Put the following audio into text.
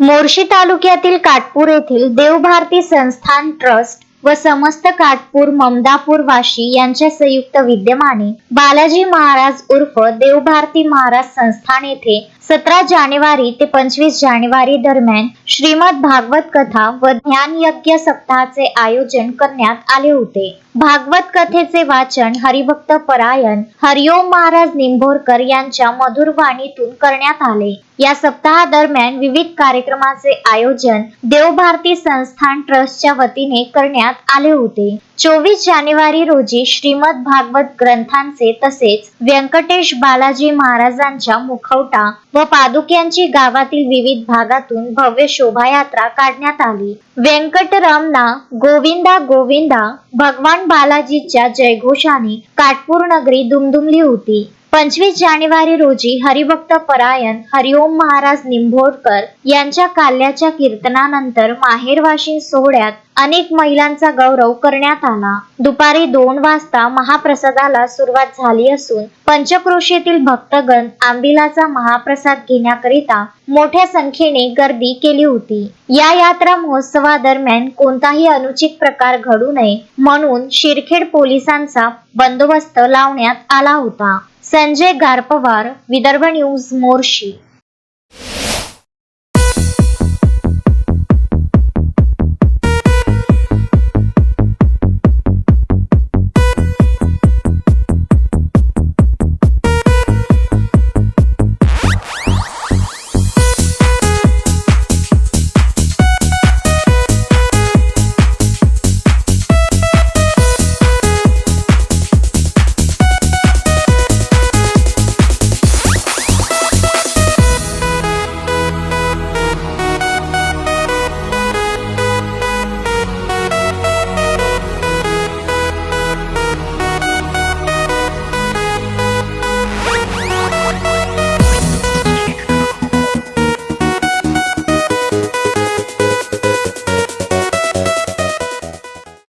मोर्शी तालुक्यातील काटपूर येथील देवभारती संस्थान ट्रस्ट व समस्त काटपूर ममदापूर वाशी यांच्या संयुक्त विद्यमाने बालाजी महाराज उर्फ देवभारती महाराज संस्थान येथे 17 जानेवारी ते 25 जानेवारी दरम्यान श्रीमद भागवत कथा व ज्ञान यज्ञ सप्ताहाचे आयोजन करण्यात आले होते। भागवत कथेचे वाचन हरिभक्त परायण हरिओम महाराज निंभोरकर यांच्या मधुर वाणीतून करण्यात आले। या सप्ताहा दरम्यान विविध कार्यक्रमाचे आयोजन देवभारती संस्थान ट्रस्टच्या वतीने करण्यात आले होते। 24 जानेवारी रोजी श्रीमद भागवत ग्रंथांचे तसेच व्यंकटेश बालाजी महाराजांच्या मुखवटा व पादुक्यांची गावातील विविध भागातून भव्य शोभायात्रा काढण्यात आली। व्यंकटरमणा गोविंदा गोविंदा भगवान बालाजीच्या जयघोषाने काटपूर नगरी दुमदुमली होती। 25 जानेवारी रोजी हरिभक्त परायण हरिओम महाराज निंभोरकर यांच्या काल्याच्या कीर्तनानंतर माहेरवाशीन सोहळ्यात अनेक महिलांचा गौरव करण्यात आला। दुपारी 2 वाजता महाप्रसादाला सुरुवात झाली असून पंचक्रोशीतील भक्तगण आंबिलाचा महाप्रसाद घेण्याकरिता मोठ्या संख्येने गर्दी केली होती। या यात्रा महोत्सवादरम्यान कोणताही अनुचित प्रकार घडू नये म्हणून शिरखेड पोलिसांचा बंदोबस्त लावण्यात आला होता। संजय गारपवार, विदर्भ न्यूज, मोर्शी।